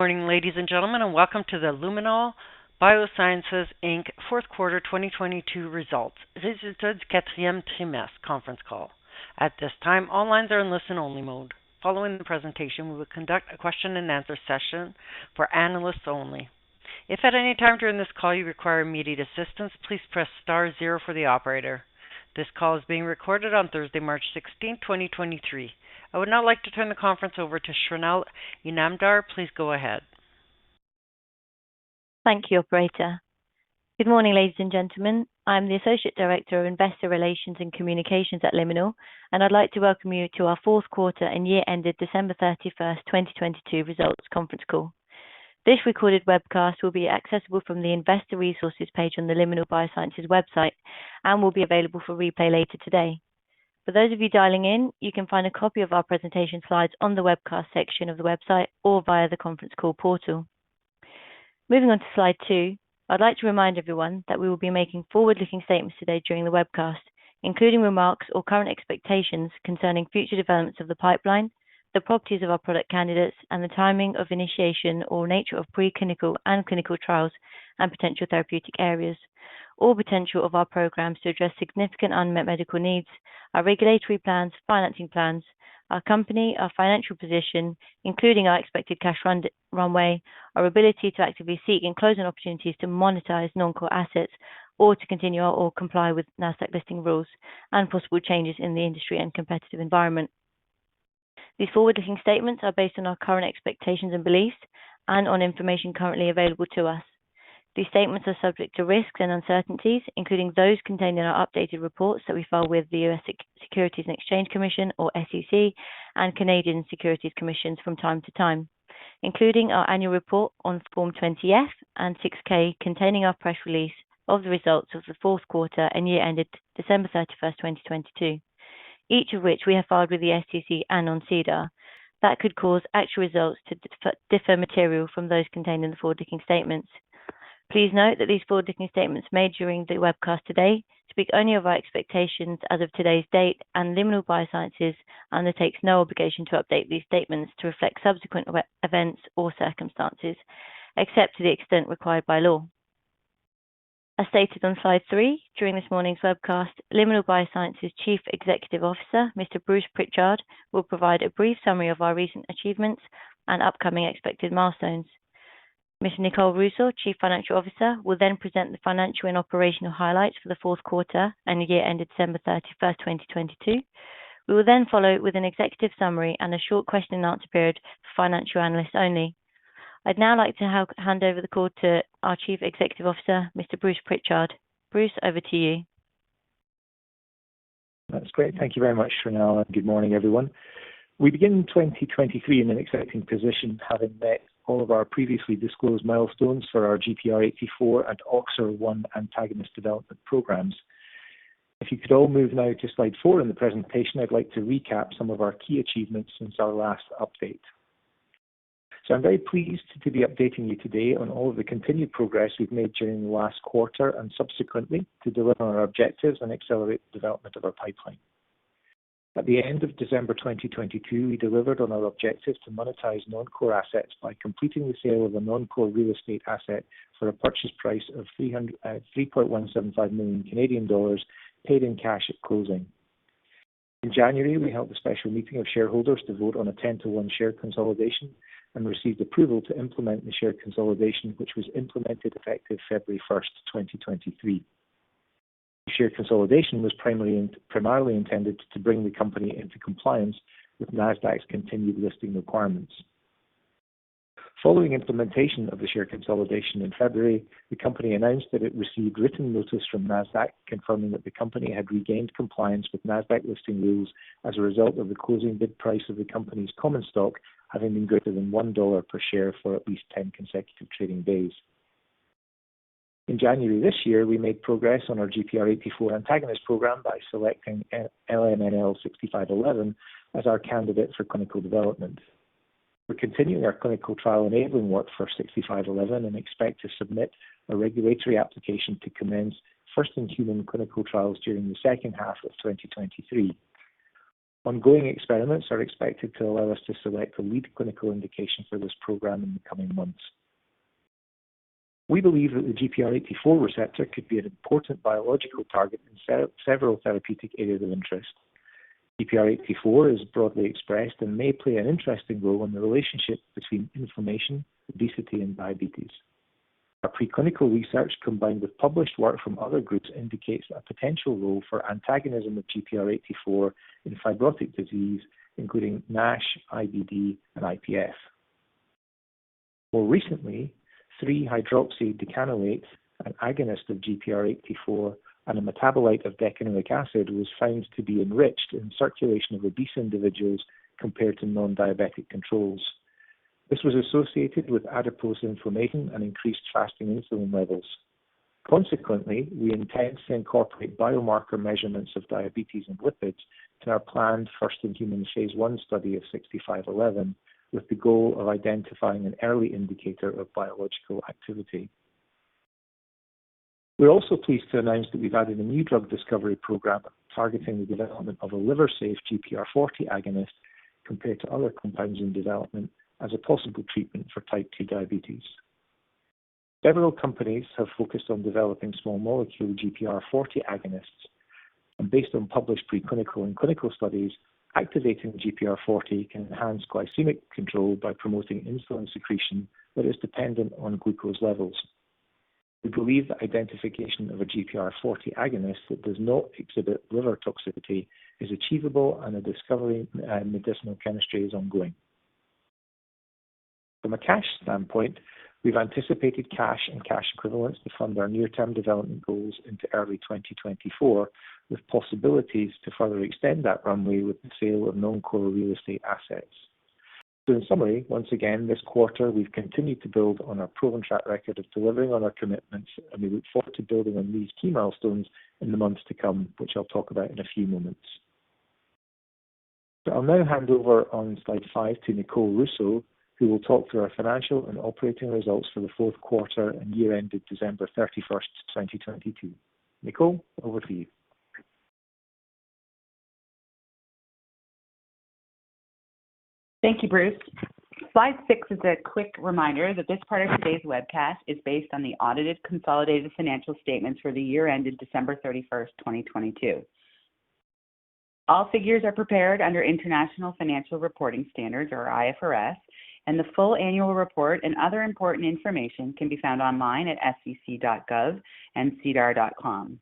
Morning, ladies and gentlemen, and welcome to the Liminal BioSciences Inc. Fourth Quarter 2022 Results. Résultats du quatrième trimestre conference call. At this time, all lines are in listen-only mode. Following the presentation, we will conduct a question-and-answer session for analysts only. If at any time during this call you require immediate assistance, please press star zero for the operator. This call is being recorded on Thursday, March 16, 2023. I would now like to turn the conference over to Shrinal Inamdar. Please go ahead. Thank you, operator. Good morning, ladies and gentlemen. I'm the Associate Director of Investor Relations and Communications at Liminal, and I'd like to welcome you to our fourth quarter and year ended December 31st, 2022 results conference call. This recorded webcast will be accessible from the Investor Resources page on the Liminal BioSciences website and will be available for replay later today. For those of you dialing in, you can find a copy of our presentation slides on the webcast section of the website or via the conference call portal. Moving on to slide 2, I'd like to remind everyone that we will be making forward-looking statements today during the webcast, including remarks or current expectations concerning future developments of the pipeline, the properties of our product candidates, and the timing of initiation or nature of preclinical and clinical trials and potential therapeutic areas, or potential of our programs to address significant unmet medical needs, our regulatory plans, financing plans, our company, our financial position, including our expected cash runway, our ability to actively seek and close on opportunities to monetize non-core assets or to continue or comply with NASDAQ listing rules, and possible changes in the industry and competitive environment. These forward-looking statements are based on our current expectations and beliefs and on information currently available to us. These statements are subject to risks and uncertainties, including those contained in our updated reports that we file with the U.S. Securities and Exchange Commission, or SEC, and Canadian Securities Commissions from time to time, including our annual report on Form 20-F and 6-K containing our press release of the results of the fourth quarter and year ended December 31st, 2022, each of which we have filed with the SEC and on SEDAR, that could cause actual results to differ material from those contained in the forward-looking statements. Please note that these forward-looking statements made during the webcast today speak only of our expectations as of today's date, and Liminal BioSciences undertakes no obligation to update these statements to reflect subsequent events or circumstances, except to the extent required by law. As stated on slide 3, during this morning's webcast, Liminal BioSciences Chief Executive Officer, Mr. Bruce Pritchard, will provide a brief summary of our recent achievements and upcoming expected milestones. Ms. Nicole Russo, Chief Financial Officer, will then present the financial and operational highlights for the fourth quarter and the year ended December 31st, 2022. We will then follow with an executive summary and a short question and answer period for financial analysts only. I'd now like to hand over the call to our Chief Executive Officer, Mr. Bruce Pritchard. Bruce, over to you. That's great. Thank you very much, Shrinal, and good morning, everyone. We begin 2023 in an exciting position, having met all of our previously disclosed milestones for our GPR84 and OXER1 antagonist development programs. If you could all move now to slide 4 in the presentation, I'd like to recap some of our key achievements since our last update. So I'm very pleased to be updating you today on all of the continued progress we've made during the last quarter and subsequently to deliver on our objectives and accelerate the development of our pipeline. At the end of December 2022, we delivered on our objective to monetize non-core assets by completing the sale of a non-core real estate asset for a purchase price of 3.175 million Canadian dollars paid in cash at closing. In January, we held a special meeting of shareholders to vote on a 10-to-1 share consolidation and received approval to implement the share consolidation, which was implemented effective February 1st, 2023. The share consolidation was primarily intended to bring the company into compliance with NASDAQ's continued listing requirements. Following implementation of the share consolidation in February, the company announced that it received written notice from NASDAQ confirming that the company had regained compliance with NASDAQ listing rules as a result of the closing bid price of the company's common stock having been greater than $1 per share for at least 10 consecutive trading days. In January this year, we made progress on our GPR84 antagonist program by selecting LNML 6511 as our candidate for clinical development. We're continuing our clinical trial enabling work for 6511 and expect to submit a regulatory application to commence first-in-human clinical trials during the second half of 2023. Ongoing experiments are expected to allow us to select the lead clinical indication for this program in the coming months. We believe that the GPR84 receptor could be an important biological target in several therapeutic areas of interest. GPR84 is broadly expressed and may play an interesting role in the relationship between inflammation, obesity, and diabetes. Our preclinical research combined with published work from other groups indicates a potential role for antagonism of GPR84 in fibrotic disease, including NASH, IBD, and IPF. More recently, 3-hydroxydecanoate, an agonist of GPR84 and a metabolite of decanoic acid, was found to be enriched in circulation of obese individuals compared to non-diabetic controls. This was associated with adipose inflammation and increased fasting insulin levels. Consequently, we intend to incorporate biomarker measurements of diabetes and lipids in our planned first-in-human phase 1 study of 6511, with the goal of identifying an early indicator of biological activity. We're also pleased to announce that we've added a new drug discovery program targeting the development of a liver-safe GPR40 agonist compared to other compounds in development as a possible treatment for type 2 diabetes. Several companies have focused on developing small molecule GPR40 agonists, and based on published preclinical and clinical studies, activating GPR40 can enhance glycemic control by promoting insulin secretion that is dependent on glucose levels. We believe that identification of a GPR40 agonist that does not exhibit liver toxicity is achievable, and a discovery in medicinal chemistry is ongoing. From a cash standpoint, we've anticipated cash and cash equivalents to fund our near-term development goals into early 2024, with possibilities to further extend that runway with the sale of non-core real estate assets. So in summary, once again, this quarter we've continued to build on our proven track record of delivering on our commitments, and we look forward to building on these key milestones in the months to come, which I'll talk about in a few moments. So I'll now hand over on slide 5 to Nicole Russo, who will talk through our financial and operating results for the fourth quarter and year ended December 31st, 2022. Nicole, over to you. Thank you, Bruce. Slide 6 is a quick reminder that this part of today's webcast is based on the audited consolidated financial statements for the year ended December 31st, 2022. All figures are prepared under International Financial Reporting Standards, or IFRS, and the full annual report and other important information can be found online at sec.gov and sedar.com.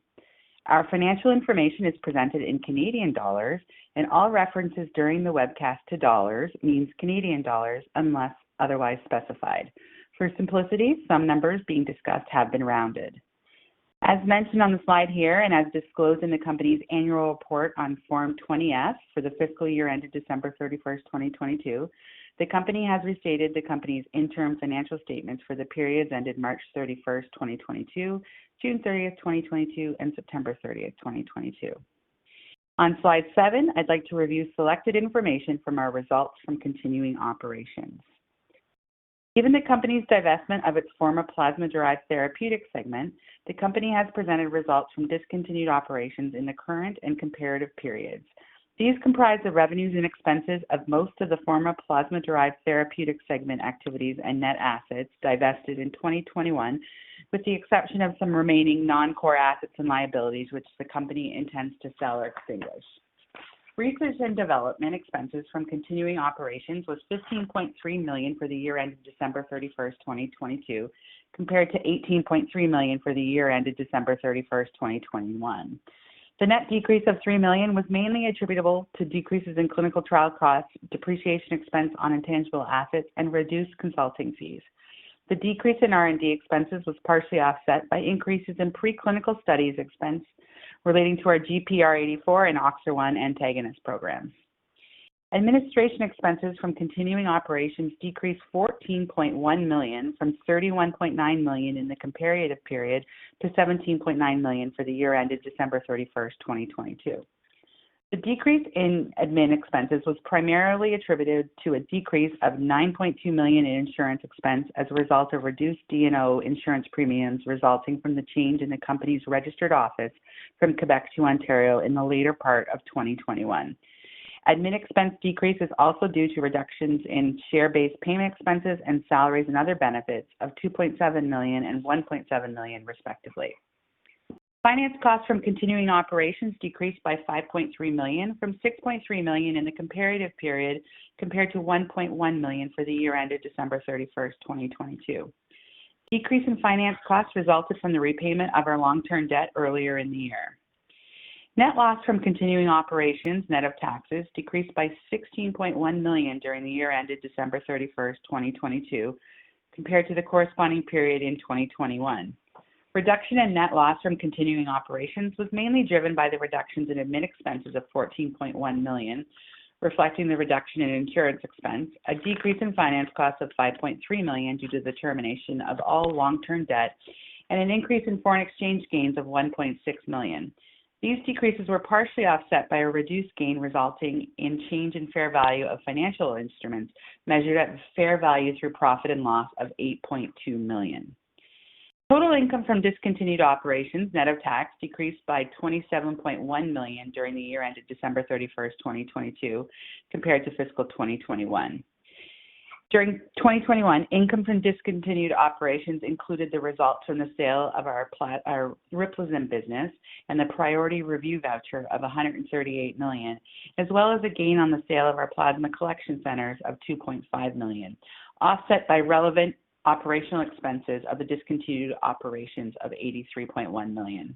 Our financial information is presented in Canadian dollars, and all references during the webcast to dollars means Canadian dollars unless otherwise specified. For simplicity, some numbers being discussed have been rounded. As mentioned on the slide here, and as disclosed in the company's annual report on Form 20-F for the fiscal year ended December 31st, 2022, the company has restated the company's interim financial statements for the periods ended March 31st, 2022, June 30th, 2022, and September 30th, 2022. On slide 7, I'd like to review selected information from our results from continuing operations. Given the company's divestment of its former plasma-derived therapeutic segment, the company has presented results from discontinued operations in the current and comparative periods. These comprise the revenues and expenses of most of the former plasma-derived therapeutic segment activities and net assets divested in 2021, with the exception of some remaining non-core assets and liabilities which the company intends to sell or extinguish. Research and development expenses from continuing operations was $15.3 million for the year ended December 31st, 2022, compared to $18.3 million for the year ended December 31st, 2021. The net decrease of $3 million was mainly attributable to decreases in clinical trial costs, depreciation expense on intangible assets, and reduced consulting fees. The decrease in R&D expenses was partially offset by increases in preclinical studies expense relating to our GPR84 and OXER1 antagonist programs. Administration expenses from continuing operations decreased $14.1 million from $31.9 million in the comparative period to $17.9 million for the year ended December 31st, 2022. The decrease in admin expenses was primarily attributed to a decrease of $9.2 million in insurance expense as a result of reduced D&O insurance premiums resulting from the change in the company's registered office from Quebec to Ontario in the later part of 2021. Admin expense decrease is also due to reductions in share-based payment expenses and salaries and other benefits of $2.7 million and $1.7 million, respectively. Finance costs from continuing operations decreased by $5.3 million from $6.3 million in the comparative period compared to $1.1 million for the year ended December 31st, 2022. Decrease in finance costs resulted from the repayment of our long-term debt earlier in the year. Net loss from continuing operations, net of taxes, decreased by $16.1 million during the year ended December 31st, 2022, compared to the corresponding period in 2021. Reduction in net loss from continuing operations was mainly driven by the reductions in admin expenses of $14.1 million, reflecting the reduction in insurance expense, a decrease in finance costs of $5.3 million due to the termination of all long-term debt, and an increase in foreign exchange gains of $1.6 million. These decreases were partially offset by a reduced gain resulting in change in fair value of financial instruments measured at fair value through profit and loss of $8.2 million. Total income from discontinued operations, net of tax, decreased by $27.1 million during the year ended December 31st, 2022, compared to fiscal 2021. During 2021, income from discontinued operations included the results from the sale of our Replazim business and the priority review voucher of $138 million, as well as a gain on the sale of our plasma collection centers of $2.5 million, offset by relevant operational expenses of the discontinued operations of $83.1 million.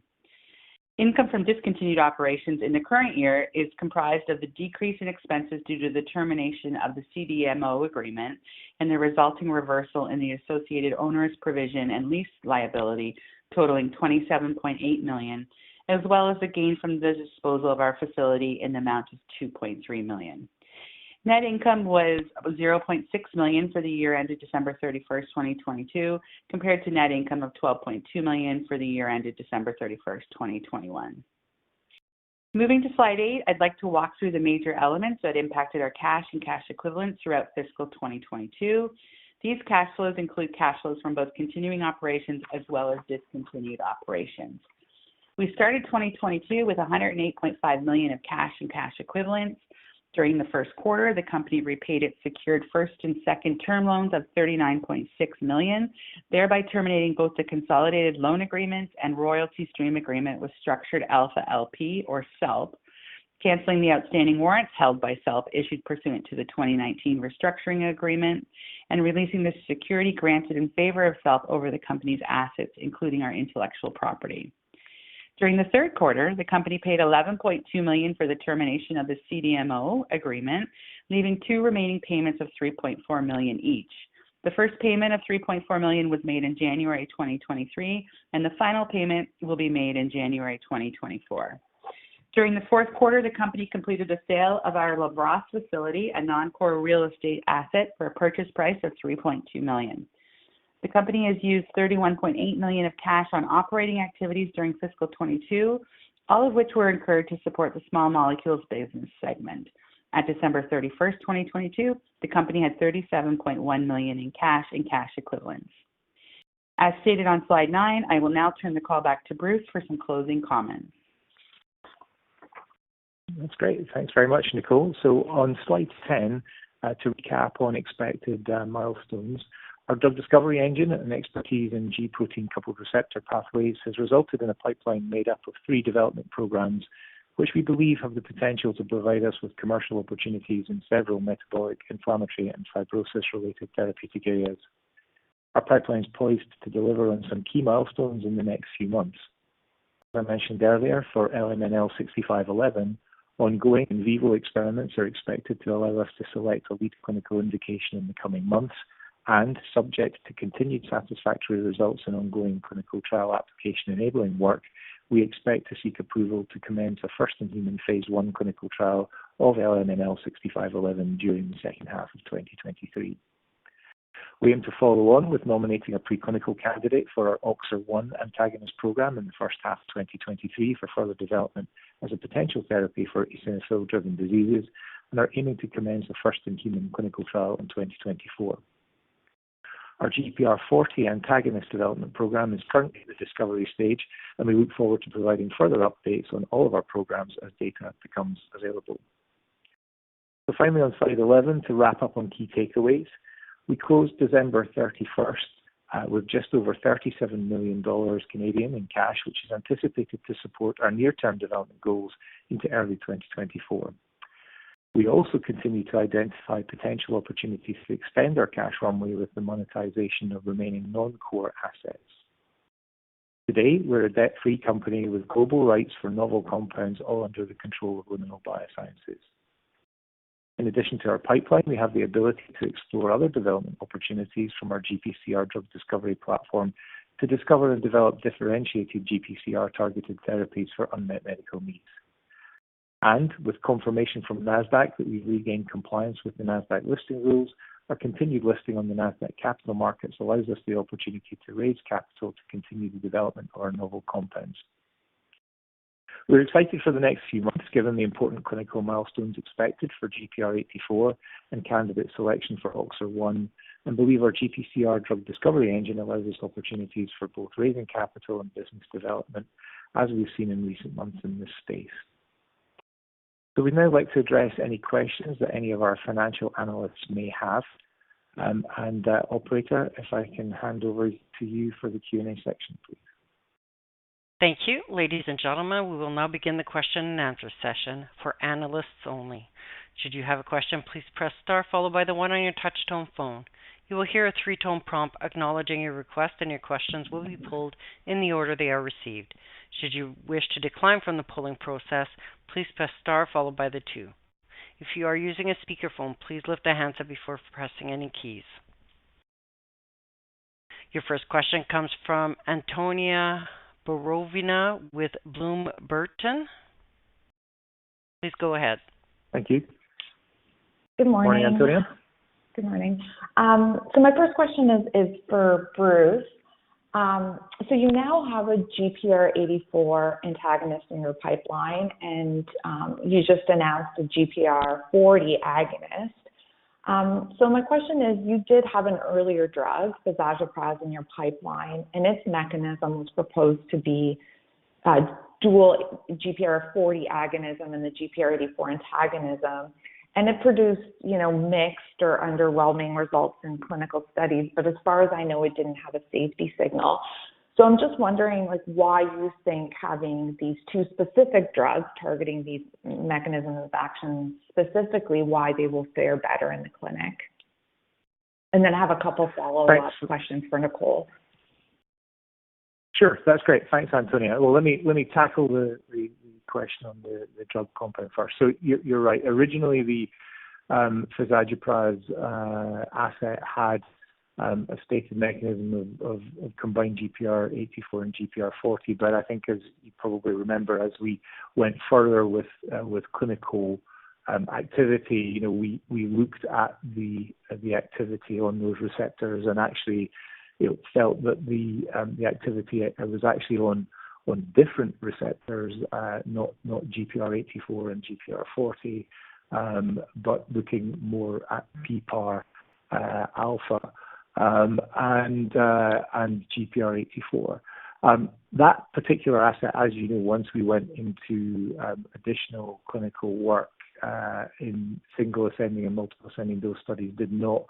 Income from discontinued operations in the current year is comprised of the decrease in expenses due to the termination of the CDMO agreement and the resulting reversal in the associated owner's provision and lease liability totaling $27.8 million, as well as the gain from the disposal of our facility in the amount of $2.3 million. Net income was $0.6 million for the year ended December 31st, 2022, compared to net income of $12.2 million for the year ended December 31st, 2021. Moving to slide 8, I'd like to walk through the major elements that impacted our cash and cash equivalents throughout fiscal 2022. These cash flows include cash flows from both continuing operations as well as discontinued operations. We started 2022 with $108.5 million of cash and cash equivalents. During the first quarter, the company repaid its secured first and second term loans of $39.6 million, thereby terminating both the consolidated loan agreements and royalty stream agreement with Structured Alpha LP, or SELP, canceling the outstanding warrants held by SELP issued pursuant to the 2019 restructuring agreement, and releasing the security granted in favor of SELP over the company's assets, including our intellectual property. During the third quarter, the company paid $11.2 million for the termination of the CDMO agreement, leaving two remaining payments of $3.4 million each. The first payment of $3.4 million was made in January 2023, and the final payment will be made in January 2024. During the fourth quarter, the company completed the sale of our LaBrosse facility, a non-core real estate asset, for a purchase price of $3.2 million. The company has used $31.8 million of cash on operating activities during fiscal 22, all of which were incurred to support the small molecules business segment. At December 31st, 2022, the company had $37.1 million in cash and cash equivalents. As stated on slide 9, I will now turn the call back to Bruce for some closing comments. That's great. Thanks very much, Nicole. So on slide 10, to recap on expected milestones, our drug discovery engine and expertise in G protein-coupled receptor pathways has resulted in a pipeline made up of 3 development programs, which we believe have the potential to provide us with commercial opportunities in several metabolic, inflammatory, and fibrosis-related therapeutic areas. Our pipeline is poised to deliver on some key milestones in the next few months. As I mentioned earlier, for LNML 6511, ongoing in vivo experiments are expected to allow us to select a lead clinical indication in the coming months, and subject to continued satisfactory results in ongoing clinical trial application enabling work, we expect to seek approval to commence a first-in-human phase 1 clinical trial of LNML 6511 during the second half of 2023. We aim to follow on with nominating a preclinical candidate for our OXER1 antagonist program in the first half of 2023 for further development as a potential therapy for eosinophil-driven diseases, and are aiming to commence a first-in-human clinical trial in 2024. Our GPR40 antagonist development program is currently at the discovery stage, and we look forward to providing further updates on all of our programs as data becomes available. So finally, on slide 11, to wrap up on key takeaways, we closed December 31st with just over $37 million Canadian in cash, which is anticipated to support our near-term development goals into early 2024. We also continue to identify potential opportunities to extend our cash runway with the monetization of remaining non-core assets. Today, we're a debt-free company with global rights for novel compounds, all under the control of Liminal BioSciences. In addition to our pipeline, we have the ability to explore other development opportunities from our GPCR drug discovery platform to discover and develop differentiated GPCR-targeted therapies for unmet medical needs. And with confirmation from NASDAQ that we've regained compliance with the NASDAQ listing rules, our continued listing on the NASDAQ capital markets allows us the opportunity to raise capital to continue the development of our novel compounds. We're excited for the next few months, given the important clinical milestones expected for GPR84 and candidate selection for OXER1, and believe our GPCR drug discovery engine allows us opportunities for both raising capital and business development, as we've seen in recent months in this space. So we'd now like to address any questions that any of our financial analysts may have. Operator, if I can hand over to you for the Q&A section, please. Thank you. Ladies and gentlemen, we will now begin the question and answer session for analysts only. Should you have a question, please press star followed by the 1 on your touch-tone phone. You will hear a 3-tone prompt acknowledging your request, and your questions will be pulled in the order they are received. Should you wish to decline from the polling process, please press star followed by the 2. If you are using a speakerphone, please lift the handset before pressing any keys. Your first question comes from Antonia Borovina with Bloom Burton. Please go ahead. Thank you. Good morning. Morning, Antonia. Good morning. So my first question is for Bruce. So you now have a GPR84 antagonist in your pipeline, and you just announced a GPR40 agonist. So my question is, you did have an earlier drug, Fezagepras, in your pipeline, and its mechanism was proposed to be dual GPR40 agonism and the GPR84 antagonism. And it produced, mixed or underwhelming results in clinical studies. But as far as I know, it didn't have a safety signal. So I'm just wondering, why you think having these two specific drugs targeting these mechanisms of action, specifically why they will fare better in the clinic. And then I have a couple follow-up questions for Nicole. Sure, that's great. Thanks, Antonia. Well, let me tackle the question on the drug compound first. So you're right. Originally, the Fezagepras asset had a stated mechanism of combined GPR84 and GPR40, but I think, as you probably remember, as we went further with clinical activity, we looked at the activity on those receptors and actually felt that the activity was actually on different receptors, not GPR84 and GPR40, but looking more at PPAR alpha and GPR84. That particular asset, as you know, once we went into additional clinical work in single ascending and multiple ascending dose studies, did not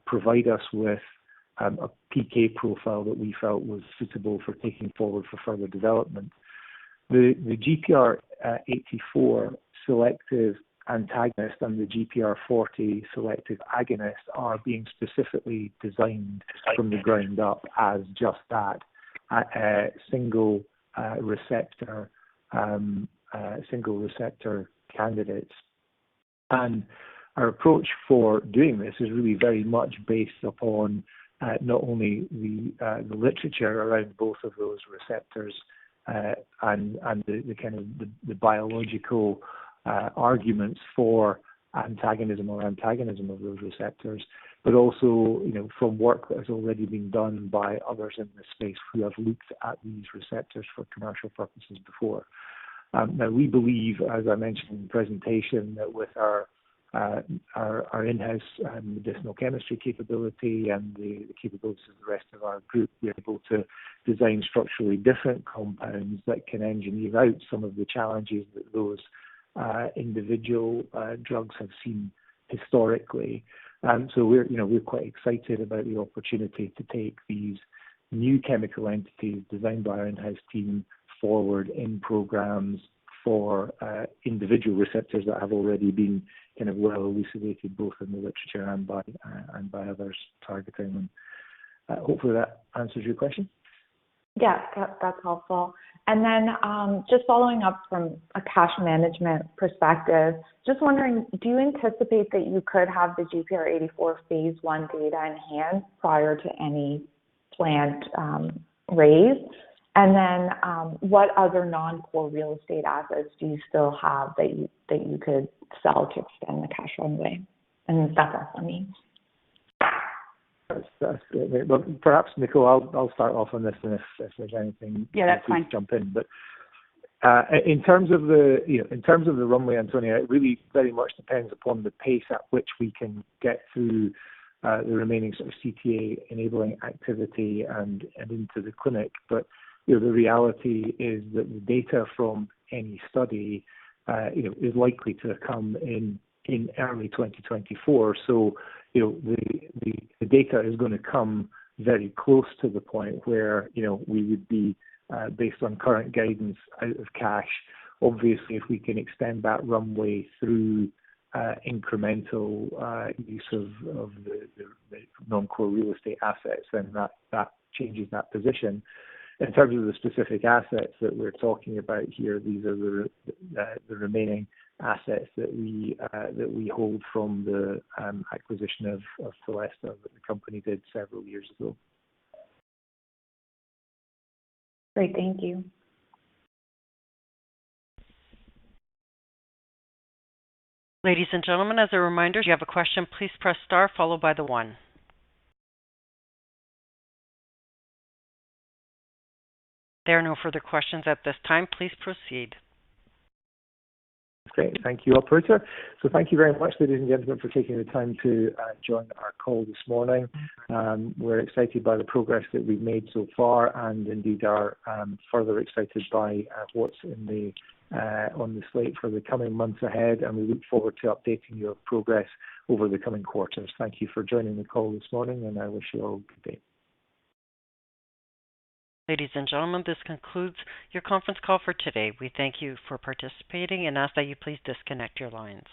provide us with a PK profile that we felt was suitable for taking forward for further development. The GPR84 selective antagonist and the GPR40 selective agonist are being specifically designed from the ground up as just that, single receptor candidates. And our approach for doing this is really very much based upon not only the literature around both of those receptors and the kind of the biological arguments for antagonism of those receptors, but also from work that has already been done by others in this space who have looked at these receptors for commercial purposes before. Now we believe, as I mentioned in the presentation, that with our in-house medicinal chemistry capability and the capabilities of the rest of our group, we're able to design structurally different compounds that can engineer out some of the challenges that those individual drugs have seen historically. So we're quite excited about the opportunity to take these new chemical entities designed by our in-house team forward in programs for individual receptors that have already been kind of well elucidated both in the literature and by others targeting them. Hopefully that answers your question. Yeah, that's helpful. And then just following up from a cash management perspective, just wondering, do you anticipate that you could have the GPR84 phase 1 data in hand prior to any planned raise? And then what other non-core real estate assets do you still have that you could sell to extend the cash runway? And that's all for me. That's great. Well, perhaps Nicole, I'll start off on this, and if there's anything, that's fine. Jump in. But in terms of the runway, Antonia, it really very much depends upon the pace at which we can get through the remaining sort of CTA enabling activity and into the clinic. But the reality is that the data from any study is likely to come in early 2024. So the data is going to come very close to the point where we would be based on current guidance out of cash. Obviously, if we can extend that runway through incremental use of the non-core real estate assets, then that changes that position. In terms of the specific assets that we're talking about here, these are the remaining assets that we hold from the acquisition of Celesta that the company did several years ago. Great, thank you. Ladies and gentlemen, as a reminder, if you have a question, please press star followed by the 1. There are no further questions at this time. Please proceed. Great. Thank you, operator. So thank you very much, ladies and gentlemen, for taking the time to join our call this morning. We're excited by the progress that we've made so far, and indeed are further excited by what's on the slate for the coming months ahead, and we look forward to updating your progress over the coming quarters. Thank you for joining the call this morning, and I wish you all a good day. Ladies and gentlemen, this concludes your conference call for today. We thank you for participating and ask that you please disconnect your lines.